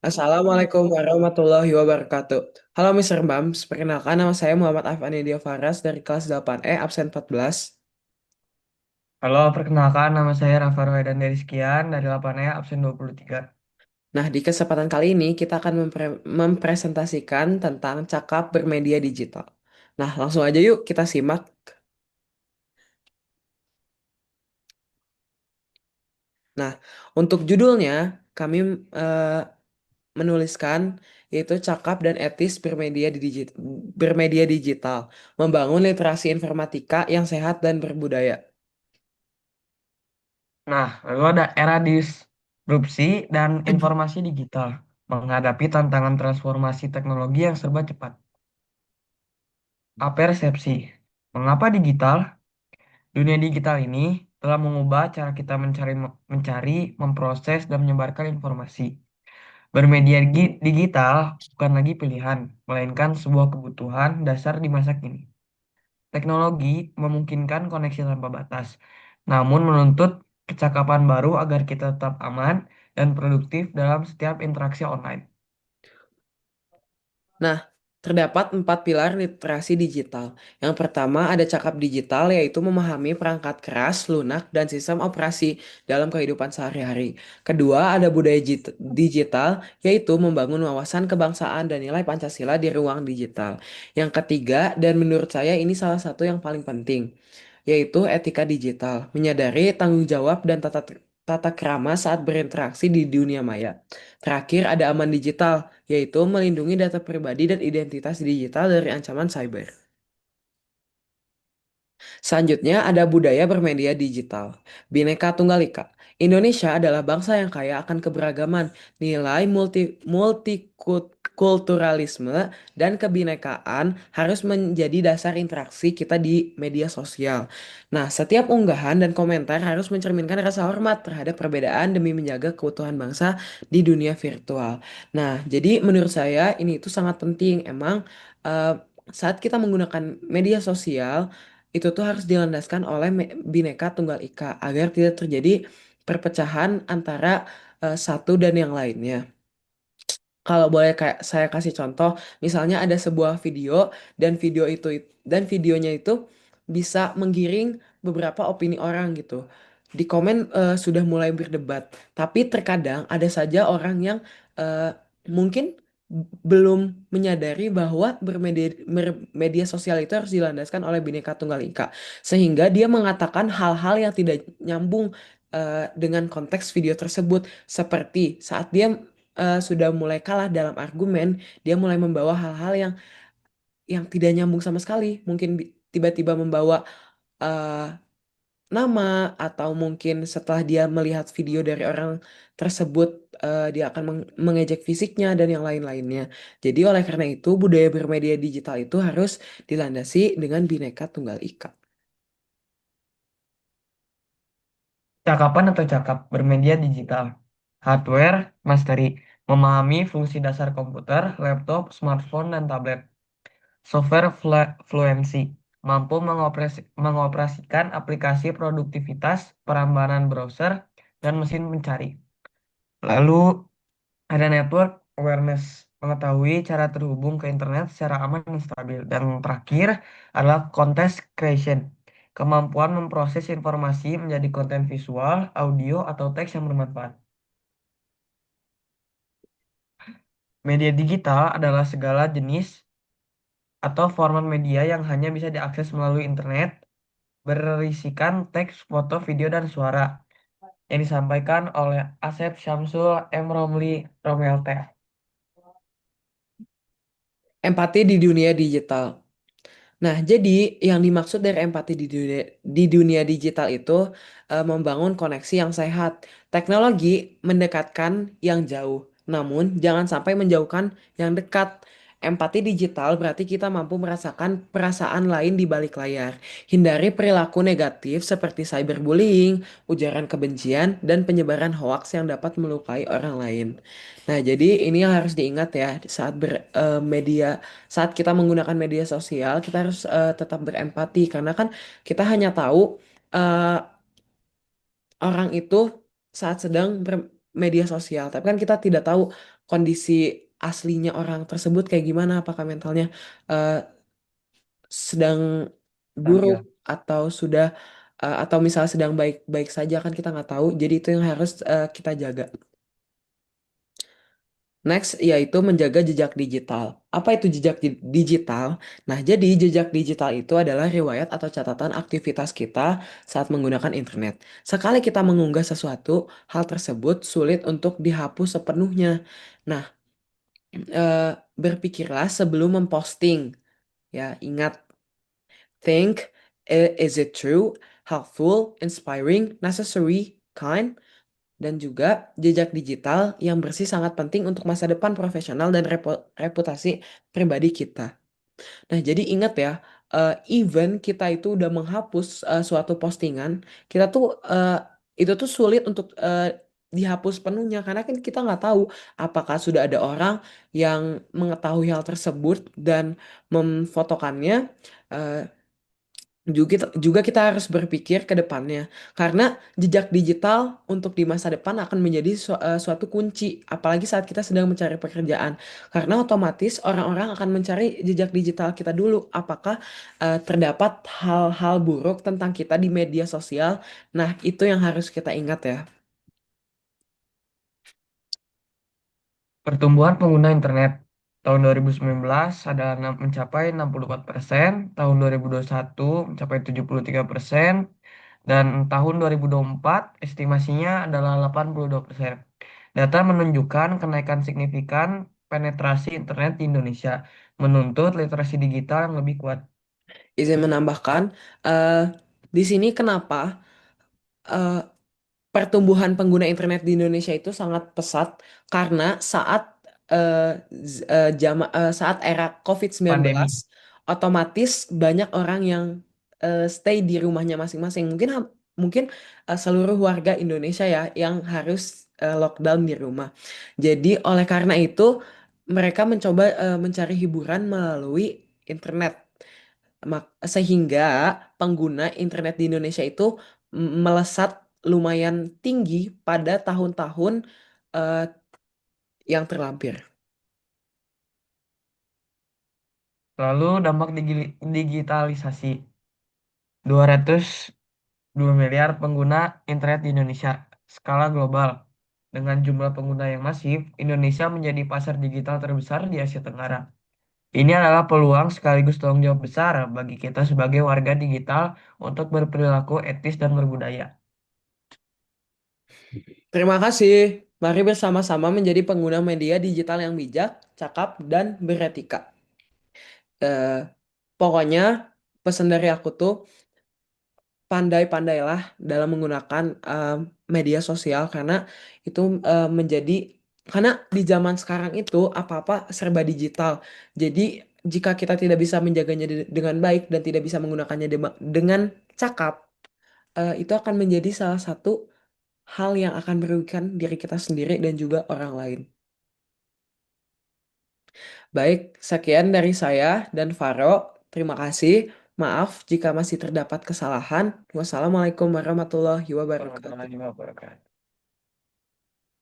Assalamualaikum warahmatullahi wabarakatuh. Halo Mr. Bams, perkenalkan nama saya Muhammad Afani Faras dari kelas 8E absen 14. Halo, perkenalkan nama saya Rafa Roedan dari Sekian dari 8E absen 23. Nah, di kesempatan kali ini kita akan mempresentasikan tentang cakap bermedia digital. Nah, langsung aja yuk kita simak. Nah, untuk judulnya kami eh, menuliskan yaitu cakap dan etis bermedia digital, membangun literasi informatika yang sehat dan berbudaya. Nah, lalu ada era disrupsi dan informasi digital menghadapi tantangan transformasi teknologi yang serba cepat. Persepsi. Mengapa digital? Dunia digital ini telah mengubah cara kita mencari, memproses, dan menyebarkan informasi. Bermedia digital bukan lagi pilihan, melainkan sebuah kebutuhan dasar di masa kini. Teknologi memungkinkan koneksi tanpa batas, namun menuntut kecakapan baru agar kita tetap aman dan produktif dalam setiap interaksi online. Nah, terdapat 4 pilar literasi digital. Yang pertama ada cakap digital, yaitu memahami perangkat keras, lunak, dan sistem operasi dalam kehidupan sehari-hari. Kedua, ada budaya digital, yaitu membangun wawasan kebangsaan dan nilai Pancasila di ruang digital. Yang ketiga, dan menurut saya ini salah satu yang paling penting, yaitu etika digital, menyadari tanggung jawab dan tata krama saat berinteraksi di dunia maya. Terakhir, ada aman digital, yaitu melindungi data pribadi dan identitas digital dari ancaman cyber. Selanjutnya ada budaya bermedia digital. Bhinneka Tunggal Ika. Indonesia adalah bangsa yang kaya akan keberagaman, nilai multikulturalisme dan kebinekaan harus menjadi dasar interaksi kita di media sosial. Nah, setiap unggahan dan komentar harus mencerminkan rasa hormat terhadap perbedaan demi menjaga keutuhan bangsa di dunia virtual. Nah, jadi menurut saya ini itu sangat penting. Emang eh, saat kita menggunakan media sosial itu tuh harus dilandaskan oleh Bhinneka Tunggal Ika agar tidak terjadi perpecahan antara satu dan yang lainnya. Kalau boleh kayak saya kasih contoh, misalnya ada sebuah video dan videonya itu bisa menggiring beberapa opini orang gitu. Di komen sudah mulai berdebat, tapi terkadang ada saja orang yang eh, mungkin belum menyadari bahwa bermedia sosial itu harus dilandaskan oleh Bhinneka Tunggal Ika, sehingga dia mengatakan hal-hal yang tidak nyambung dengan konteks video tersebut, seperti saat dia sudah mulai kalah dalam argumen, dia mulai membawa hal-hal yang tidak nyambung sama sekali. Mungkin tiba-tiba membawa eh, nama, atau mungkin setelah dia melihat video dari orang tersebut, dia akan mengejek fisiknya dan yang lain-lainnya. Jadi oleh karena itu budaya bermedia digital itu harus dilandasi dengan Bhinneka Tunggal Ika. Cakapan atau cakap bermedia digital. Hardware, mastery, memahami fungsi dasar komputer, laptop, smartphone, dan tablet. Software fluency, mampu mengoperasikan aplikasi produktivitas, perambanan browser, dan mesin mencari. Lalu ada network awareness, mengetahui cara terhubung ke internet secara aman dan stabil. Dan terakhir adalah content creation, kemampuan memproses informasi menjadi konten visual, audio, atau teks yang bermanfaat. Media digital adalah segala jenis atau format media yang hanya bisa diakses melalui internet, berisikan teks, foto, video, dan suara yang disampaikan oleh Asep Syamsul M. Romli Romelte. Empati di dunia digital. Nah, jadi yang dimaksud dari empati di dunia digital itu membangun koneksi yang sehat. Teknologi mendekatkan yang jauh, namun jangan sampai menjauhkan yang dekat. Empati digital berarti kita mampu merasakan perasaan lain di balik layar. Hindari perilaku negatif seperti cyberbullying, ujaran kebencian, dan penyebaran hoaks yang dapat melukai orang lain. Nah, jadi ini yang harus diingat ya saat bermedia saat kita menggunakan media sosial, kita harus tetap berempati karena kan kita hanya tahu eh, orang itu saat sedang media sosial. Tapi kan kita tidak tahu kondisi aslinya orang tersebut kayak gimana, apakah mentalnya eh, sedang buruk Stabil. atau sudah atau misalnya sedang baik-baik saja kan kita nggak tahu. Jadi itu yang harus kita jaga. Next, yaitu menjaga jejak digital. Apa itu jejak digital? Nah, jadi jejak digital itu adalah riwayat atau catatan aktivitas kita saat menggunakan internet. Sekali kita mengunggah sesuatu, hal tersebut sulit untuk dihapus sepenuhnya. Nah, eh, berpikirlah sebelum memposting. Ya, ingat, think, is it true, helpful, inspiring, necessary, kind? Dan juga jejak digital yang bersih sangat penting untuk masa depan profesional dan reputasi pribadi kita. Nah, jadi ingat ya, even kita itu udah menghapus suatu postingan, kita tuh itu tuh sulit untuk dihapus penuhnya karena kan kita nggak tahu apakah sudah ada orang yang mengetahui hal tersebut dan memfotokannya. eh, juga kita harus berpikir ke depannya karena jejak digital untuk di masa depan akan menjadi suatu kunci apalagi saat kita sedang mencari pekerjaan karena otomatis orang-orang akan mencari jejak digital kita dulu apakah terdapat hal-hal buruk tentang kita di media sosial. Nah, itu yang harus kita ingat ya. Pertumbuhan pengguna internet tahun 2019 mencapai 64%, tahun 2021 mencapai 73%, dan tahun 2024 estimasinya adalah 82%. Data menunjukkan kenaikan signifikan penetrasi internet di Indonesia, menuntut literasi digital yang lebih kuat. Izin menambahkan, eh, di sini kenapa eh, pertumbuhan pengguna internet di Indonesia itu sangat pesat karena saat saat era COVID-19 Pandemi. otomatis banyak orang yang stay di rumahnya masing-masing. Mungkin seluruh warga Indonesia ya yang harus lockdown di rumah. Jadi oleh karena itu mereka mencoba mencari hiburan melalui internet. Sehingga pengguna internet di Indonesia itu melesat lumayan tinggi pada tahun-tahun eh, yang terlampir. Lalu dampak digitalisasi. 202 miliar pengguna internet di Indonesia skala global. Dengan jumlah pengguna yang masif, Indonesia menjadi pasar digital terbesar di Asia Tenggara. Ini adalah peluang sekaligus tanggung jawab besar bagi kita sebagai warga digital untuk berperilaku etis dan berbudaya. Terima kasih. Mari bersama-sama menjadi pengguna media digital yang bijak, cakap, dan beretika. Eh, Pokoknya pesan dari aku tuh pandai-pandailah dalam menggunakan media sosial karena itu menjadi karena di zaman sekarang itu apa-apa serba digital. Jadi jika kita tidak bisa menjaganya dengan baik dan tidak bisa menggunakannya dengan cakap, itu akan menjadi salah satu hal yang akan merugikan diri kita sendiri dan juga orang lain. Baik, sekian dari saya dan Faro. Terima kasih. Maaf jika masih terdapat kesalahan. Wassalamualaikum warahmatullahi wabarakatuh. Warahmatullahi wabarakatuh.